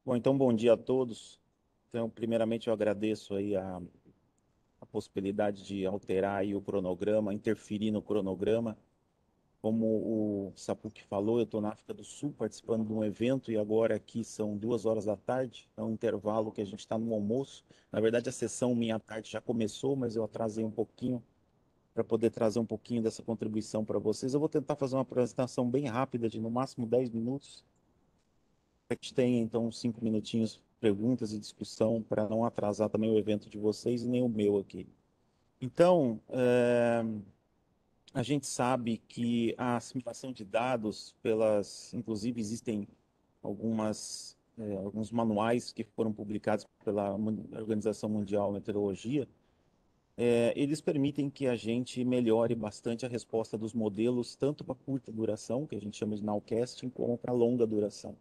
Bom, então bom dia a todos. Então, primeiramente eu agradeço aí a possibilidade de alterar aí o cronograma, interferir no cronograma. Como o Sapuc falou, eu estou na África do Sul participando de um evento e agora aqui são 2 horas da tarde, é um intervalo que a gente está no almoço. Na verdade, a sessão minha tarde já começou, mas eu atrasei um pouquinho para poder trazer um pouquinho dessa contribuição para vocês. Eu vou tentar fazer uma apresentação bem rápida, de no máximo 10 minutos. A gente tem então 5 minutinhos perguntas e discussão para não atrasar também o evento de vocês e nem o meu aqui. Então, a gente sabe que a assimilação de dados, inclusive existem alguns manuais que foram publicados pela Organização Mundial de Meteorologia, eles permitem que a gente melhore bastante a resposta dos modelos, tanto para curta duração, que a gente chama de nowcasting, como para longa duração.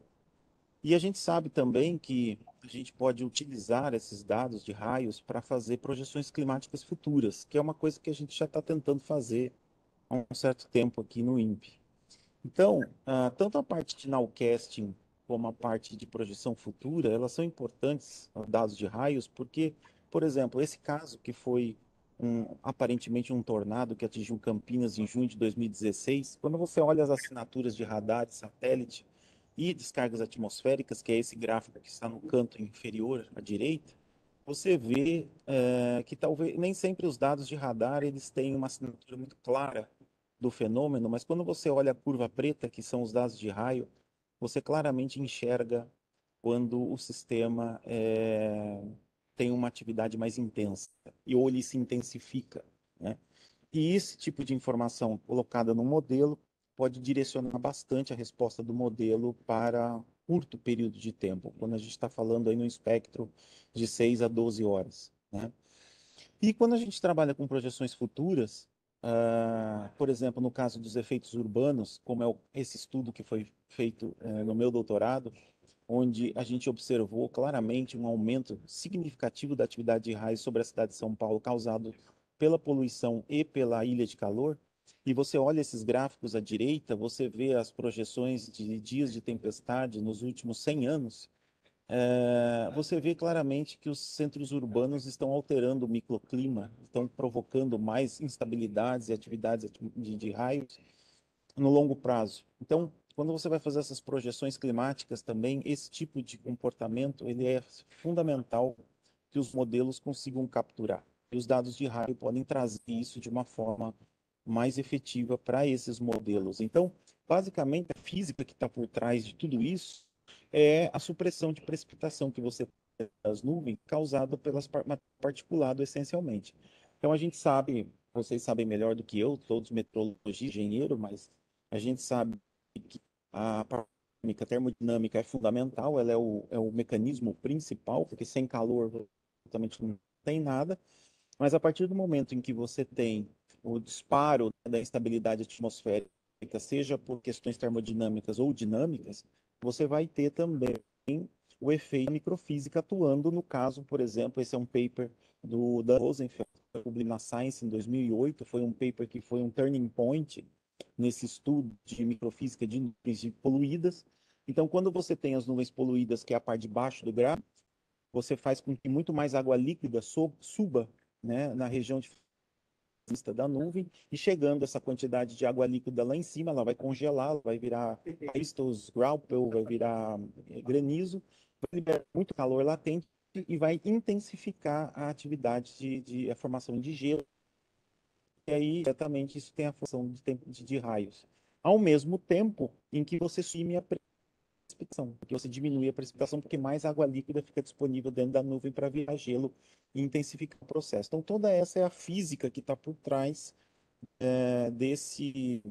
E a gente sabe também que a gente pode utilizar esses dados de raios para fazer projeções climáticas futuras, que é uma coisa que a gente já está tentando fazer há um certo tempo aqui no INPE. Então, tanto a parte de nowcasting como a parte de projeção futura, elas são importantes, dados de raios, porque, por exemplo, esse caso que foi aparentemente um tornado que atingiu Campinas em junho de 2016, quando você olha as assinaturas de radar, de satélite e descargas atmosféricas, que é esse gráfico que está no canto inferior à direita, você vê que talvez nem sempre os dados de radar eles têm uma assinatura muito clara do fenômeno, mas quando você olha a curva preta, que são os dados de raio, você claramente enxerga quando o sistema tem uma atividade mais intensa e ou ele se intensifica, né? E esse tipo de informação colocada no modelo pode direcionar bastante a resposta do modelo para curto período de tempo, quando a gente está falando aí no espectro de 6 a 12 horas, né? E quando a gente trabalha com projeções futuras, por exemplo, no caso dos efeitos urbanos, como é esse estudo que foi feito no meu doutorado, onde a gente observou claramente um aumento significativo da atividade de raios sobre a cidade de São Paulo, causado pela poluição e pela ilha de calor. E você olha esses gráficos à direita, você vê as projeções de dias de tempestade nos últimos 100 anos, você vê claramente que os centros urbanos estão alterando o microclima, estão provocando mais instabilidades e atividades de raios no longo prazo. Então, quando você vai fazer essas projeções climáticas também, esse tipo de comportamento ele é fundamental que os modelos consigam capturar. E os dados de raio podem trazer isso de uma forma mais efetiva para esses modelos. Então, basicamente, a física que está por trás de tudo isso é a supressão de precipitação que você tem das nuvens causada pelas particulado essencialmente. Então, a gente sabe, vocês sabem melhor do que eu, todos meteorologia, engenheiro, mas a gente sabe que a parâmica termodinâmica é fundamental, ela é o mecanismo principal, porque sem calor absolutamente não tem nada, mas a partir do momento em que você tem o disparo da instabilidade atmosférica, seja por questões termodinâmicas ou dinâmicas, você vai ter também o efeito da microfísica atuando. No caso, por exemplo, esse é um paper do Dan Rosenfeld, publicado na Science em 2008, foi um paper que foi um turning point nesse estudo de microfísica de nuvens poluídas. Então, quando você tem as nuvens poluídas, que é a parte de baixo do gráfico, você faz com que muito mais água líquida suba, né, na região de vista da nuvem, e chegando essa quantidade de água líquida lá em cima, ela vai congelar, vai virar crystals, graupel, vai virar granizo, vai liberar muito calor latente e vai intensificar a atividade de a formação de gelo. E aí, diretamente, isso tem a função de raios. Ao mesmo tempo em que você suprime a precipitação, porque você diminui a precipitação, porque mais água líquida fica disponível dentro da nuvem para virar gelo e intensificar o processo. Então, toda essa é a física que está por trás desse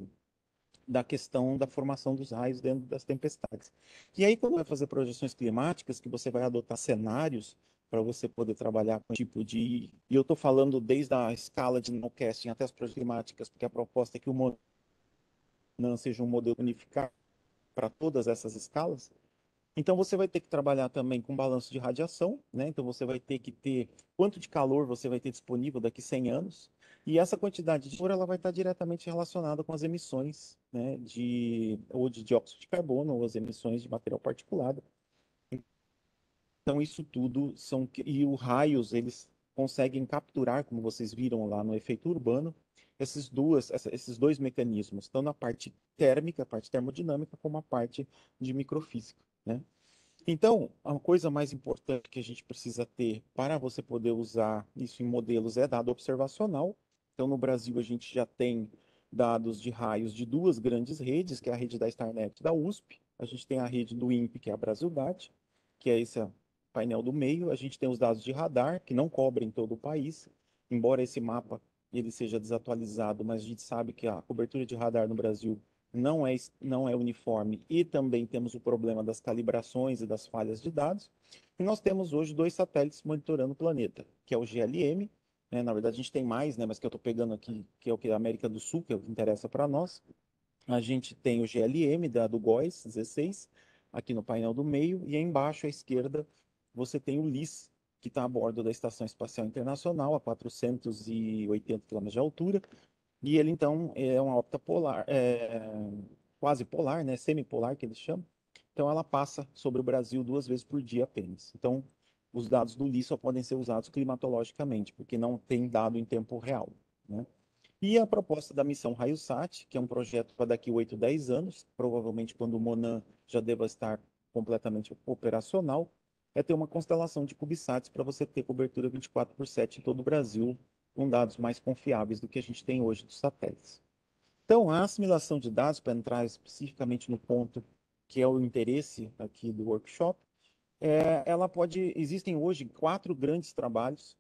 da questão da formação dos raios dentro das tempestades. E aí, quando vai fazer projeções climáticas, que você vai adotar cenários para você poder trabalhar com tipo de. E eu estou falando desde a escala de nowcasting até as projeções climáticas, porque a proposta é que o modelo não seja um modelo unificado para todas essas escalas. Então você vai ter que trabalhar também com balanço de radiação, né? Então você vai ter que ter quanto de calor você vai ter disponível daqui 100 anos. E essa quantidade de calor ela vai estar diretamente relacionada com as emissões, né, ou de dióxido de carbono ou as emissões de material particulado. Então, isso tudo são. E os raios, eles conseguem capturar, como vocês viram lá no efeito urbano, esses dois mecanismos, tanto a parte térmica, a parte termodinâmica, como a parte de microfísica, né? Então, a coisa mais importante que a gente precisa ter para você poder usar isso em modelos é dado observacional. Então, no Brasil, a gente já tem dados de raios de duas grandes redes, que é a rede da Starnet da USP. A gente tem a rede do INPE, que é a Brasildat, que é esse painel do meio. A gente tem os dados de radar, que não cobrem todo o país, embora esse mapa ele seja desatualizado, mas a gente sabe que a cobertura de radar no Brasil não é uniforme e também temos o problema das calibrações e das falhas de dados. E nós temos hoje dois satélites monitorando o planeta, que é o GLM, né? Na verdade a gente tem mais, né? Mas que eu estou pegando aqui, que é o que é a América do Sul, que é o que interessa para nós. A gente tem o GLM do GOES 16, aqui no painel do meio, e aí embaixo à esquerda você tem o LIS, que está a bordo da Estação Espacial Internacional, a 480 km de altura, e ele, então, é uma órbita polar, quase polar, né? Semipolar, que eles chamam. Então, ela passa sobre o Brasil duas vezes por dia apenas. Então, os dados do LIS só podem ser usados climatologicamente, porque não tem dado em tempo real, né? E a proposta da missão RaiosSat, que é um projeto para daqui 8, 10 anos, provavelmente quando o Monan já deva estar completamente operacional, é ter uma constelação de CubeSats para você ter cobertura 24/7 em todo o Brasil, com dados mais confiáveis do que a gente tem hoje dos satélites. Então, a assimilação de dados, para entrar especificamente no ponto que é o interesse aqui do workshop, ela pode. Existem hoje quatro grandes trabalhos,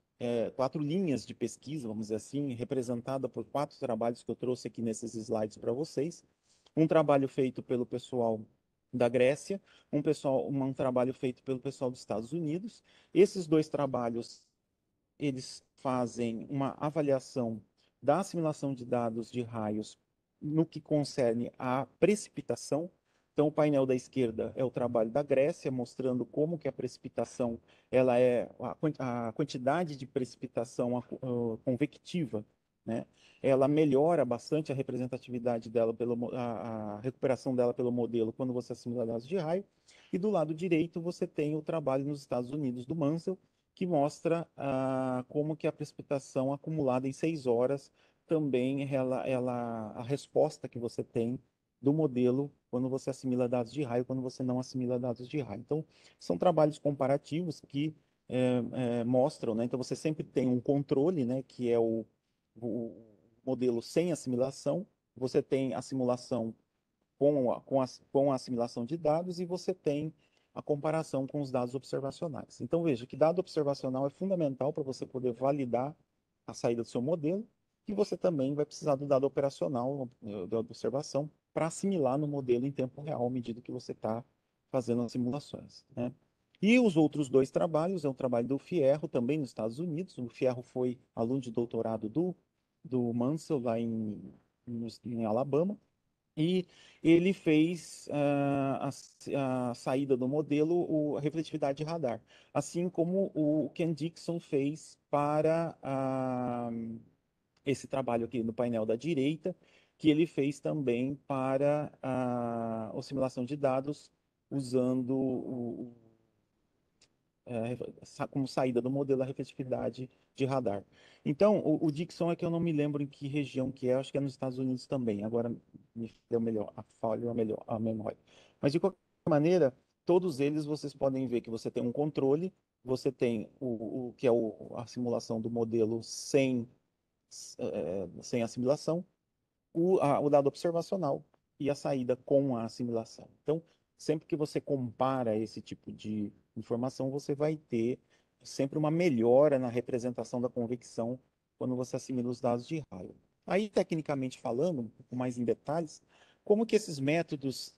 quatro linhas de pesquisa, vamos dizer assim, representada por quatro trabalhos que eu trouxe aqui nesses slides para vocês. Um trabalho feito pelo pessoal da Grécia, um trabalho feito pelo pessoal dos Estados Unidos. Esses dois trabalhos eles fazem uma avaliação da assimilação de dados de raios no que concerne à precipitação. Então, o painel da esquerda é o trabalho da Grécia, mostrando como que a precipitação, ela é a quantidade de precipitação convectiva, né? Ela melhora bastante a representatividade dela, a recuperação dela pelo modelo quando você assimila dados de raio. E do lado direito você tem o trabalho nos Estados Unidos do Mansell, que mostra como que a precipitação acumulada em 6 horas também a resposta que você tem do modelo quando você assimila dados de raio, quando você não assimila dados de raio. Então, são trabalhos comparativos que mostram, né? Então, você sempre tem um controle, né? Que é o modelo sem assimilação, você tem a simulação com a assimilação de dados e você tem a comparação com os dados observacionais. Então, veja que dado observacional é fundamental para você poder validar a saída do seu modelo e você também vai precisar do dado operacional, da observação, para assimilar no modelo em tempo real, à medida que você está fazendo as simulações, né? E os outros dois trabalhos, é o trabalho do Fierro, também nos Estados Unidos. O Fierro foi aluno de doutorado do Mansell, lá em Alabama, e ele fez a saída do modelo, a refletividade de radar, assim como o Ken Dixon fez para esse trabalho aqui no painel da direita, que ele fez também para a simulação de dados usando como saída do modelo a refletividade de radar. Então, o Dixon é que eu não me lembro em que região que é, acho que é nos Estados Unidos também. Agora me deu melhor, falha melhor a memória. Mas de qualquer maneira, todos eles vocês podem ver que você tem um controle, você tem o que é a simulação do modelo sem assimilação, o dado observacional e a saída com a assimilação. Então, sempre que você compara esse tipo de informação, você vai ter sempre uma melhora na representação da convecção quando você assimila os dados de raio. Aí, tecnicamente falando, um pouco mais em detalhes, como que esses métodos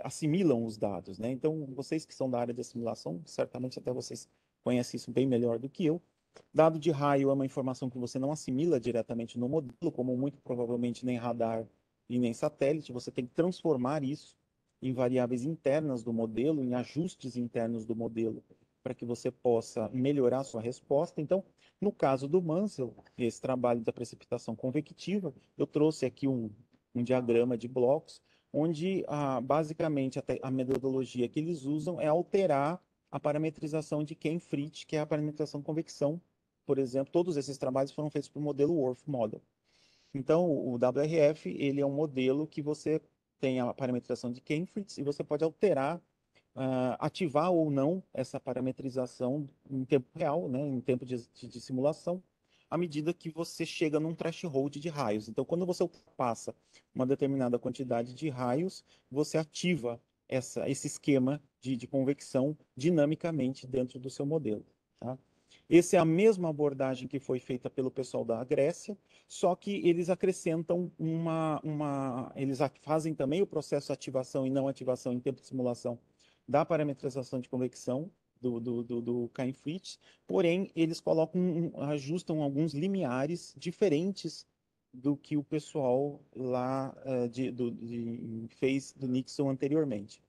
assimilam os dados, né? Então, vocês que são da área de assimilação, certamente até vocês conhecem isso bem melhor do que eu. Dado de raio é uma informação que você não assimila diretamente no modelo, como muito provavelmente nem radar e nem satélite. Você tem que transformar isso em variáveis internas do modelo, em ajustes internos do modelo, para que você possa melhorar a sua resposta. Então, no caso do Mansell, esse trabalho da precipitação convectiva, eu trouxe aqui um diagrama de blocos, onde basicamente a metodologia que eles usam é alterar a parametrização de Ken-Fritz, que é a parametrização convecção. Por exemplo, todos esses trabalhos foram feitos para o modelo Worth Model. Então, o WRF, ele é um modelo que você tem a parametrização de Ken-Fritz e você pode alterar, ativar ou não essa parametrização em tempo real, né, em tempo de simulação, à medida que você chega num threshold de raios. Então, quando você ultrapassa uma determinada quantidade de raios, você ativa esse esquema de convecção dinamicamente dentro do seu modelo. Tá? Essa é a mesma abordagem que foi feita pelo pessoal da Grécia, só que eles acrescentam eles fazem também o processo de ativação e não ativação em tempo de simulação da parametrização de convecção do Cain-Fritz, porém eles ajustam alguns limiares diferentes do que o pessoal lá fez do Nixon anteriormente.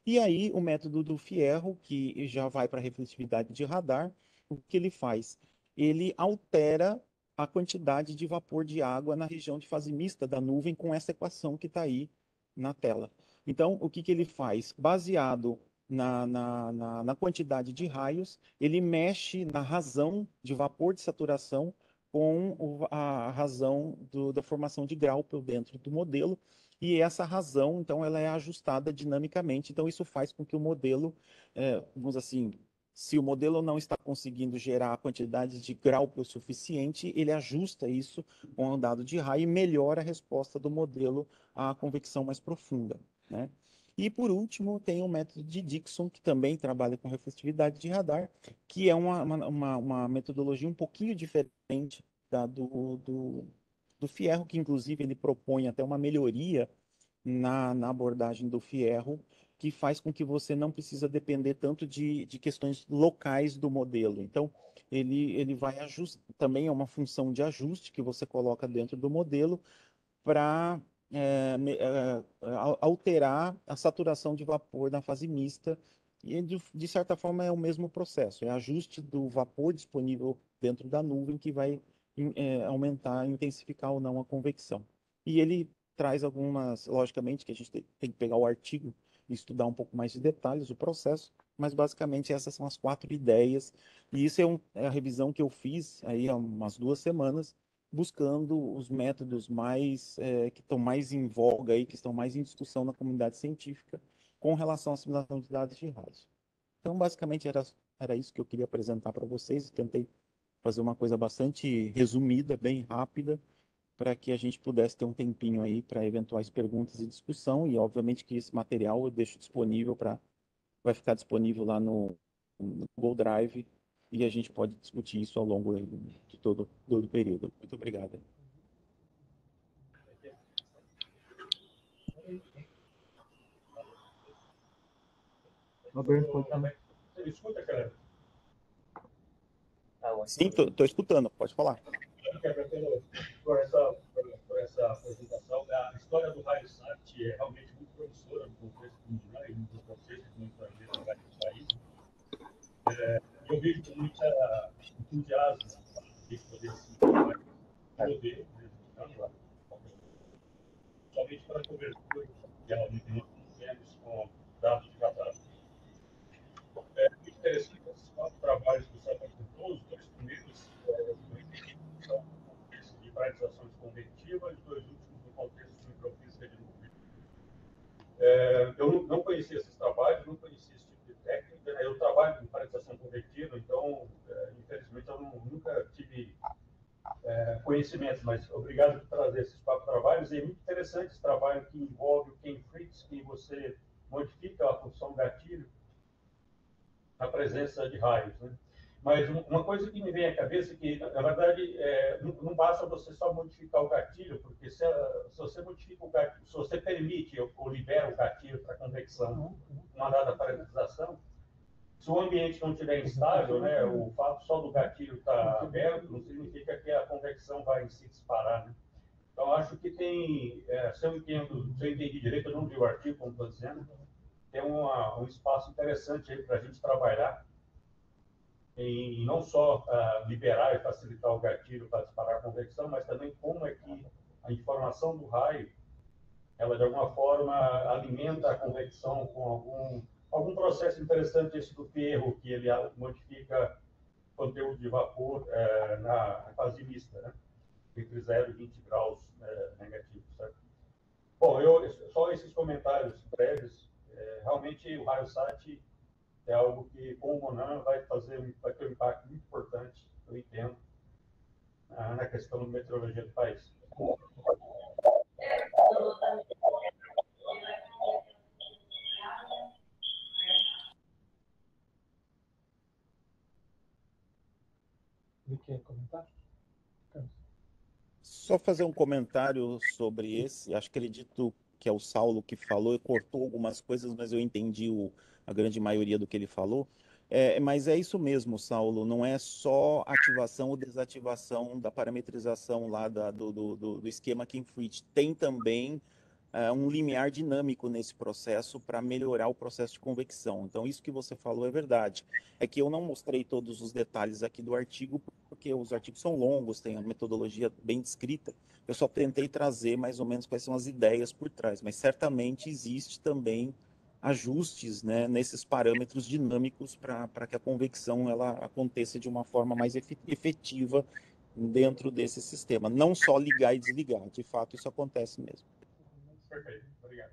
E aí o método do Fierro, que já vai para a refletividade de radar, o que ele faz? Ele altera a quantidade de vapor de água na região de fase mista da nuvem com essa equação que está aí na tela. Então, o que ele faz? Baseado na quantidade de raios, ele mexe na razão de vapor de saturação com a razão da formação de grau por dentro do modelo, e essa razão, então, ela é ajustada dinamicamente. Então, isso faz com que o modelo, vamos dizer assim, se o modelo não está conseguindo gerar a quantidade de grau o suficiente, ele ajusta isso com o dado de raio e melhora a resposta do modelo à convecção mais profunda, né? E, por último, tem o método de Dixon, que também trabalha com refletividade de radar, que é uma metodologia um pouquinho diferente do Fierro, que inclusive ele propõe até uma melhoria na abordagem do Fierro, que faz com que você não precisa depender tanto de questões locais do modelo. Então, ele vai ajustar, também é uma função de ajuste que você coloca dentro do modelo para alterar a saturação de vapor na fase mista. E, de certa forma, é o mesmo processo, é ajuste do vapor disponível dentro da nuvem que vai aumentar, intensificar ou não a convecção. E ele traz algumas, logicamente, que a gente tem que pegar o artigo e estudar um pouco mais de detalhes, o processo, mas basicamente essas são as 4 ideias. E isso é a revisão que eu fiz aí há umas 2 semanas, buscando os métodos que estão mais em voga aí, que estão mais em discussão na comunidade científica com relação à simulação de dados de rádio. Então, basicamente, era isso que eu queria apresentar para vocês. Tentei fazer uma coisa bastante resumida, bem rápida, para que a gente pudesse ter um tempinho aí para eventuais perguntas e discussão. E, obviamente, que esse material eu deixo disponível vai ficar disponível lá no Google Drive e a gente pode discutir isso ao longo de todo o período. Muito obrigado. Roberto, pode falar. Você me escuta, cara? Sim, estou escutando, pode falar. Por essa apresentação. A história do raio SAT é realmente muito promissora no contexto mundial e nos conceitos que muitas vezes em vários países. Eu vejo com muita entusiasmo de poder se poder, somente para cobertura que realmente nós temos com dados de cadastro. É muito interessante esses 4 trabalhos que você apresentou, os 2 primeiros são no contexto de paralisações convectivas, os 2 últimos no contexto de microfísica de nuvem. Eu não conhecia esses trabalhos, não conhecia esse tipo de técnica. Eu trabalho em paralisação convectiva, então, infelizmente, eu nunca tive conhecimentos, mas obrigado por trazer esses 4 trabalhos. E é muito interessante esse trabalho que envolve o Ken-Fritz, que você modifica a função gatilho na presença de raios, né? Mas uma coisa que me vem à cabeça é que, na verdade, não basta você só modificar o gatilho, porque se você modifica o gatilho, se você permite ou libera o gatilho para convecção, uma dada paralisação, se o ambiente não estiver instável, né, o fato só do gatilho estar aberto não significa que a convecção vai se disparar, né? Então, acho que tem, se eu entendi direito, eu não vi o artigo, como estou dizendo, tem um espaço interessante aí para a gente trabalhar em não só liberar e facilitar o gatilho para disparar a convecção, mas também como é que a informação do raio, ela de alguma forma alimenta a convecção com algum processo interessante esse do ferro, que ele modifica conteúdo de vapor na fase mista, né? Entre 0 e 20 graus negativos, certo? Bom, só esses comentários breves. Realmente, o RaioSat é algo que, com o Monan, vai ter um impacto muito importante, eu entendo, na questão da meteorologia do país. Quer comentar? Só fazer um comentário sobre esse. Acredito que é o Saulo que falou, e cortou algumas coisas, mas eu entendi a grande maioria do que ele falou. Mas é isso mesmo, Saulo. Não é só ativação ou desativação da parametrização lá do esquema Kinfrit. Tem também um limiar dinâmico nesse processo para melhorar o processo de convecção. Então, isso que você falou é verdade. É que eu não mostrei todos os detalhes aqui do artigo, porque os artigos são longos, tem a metodologia bem descrita. Eu só tentei trazer mais ou menos quais são as ideias por trás, mas certamente existe também ajustes, né, nesses parâmetros dinâmicos para que a convecção ela aconteça de uma forma mais efetiva dentro desse sistema. Não só ligar e desligar, de fato isso acontece mesmo. Perfeito, obrigado.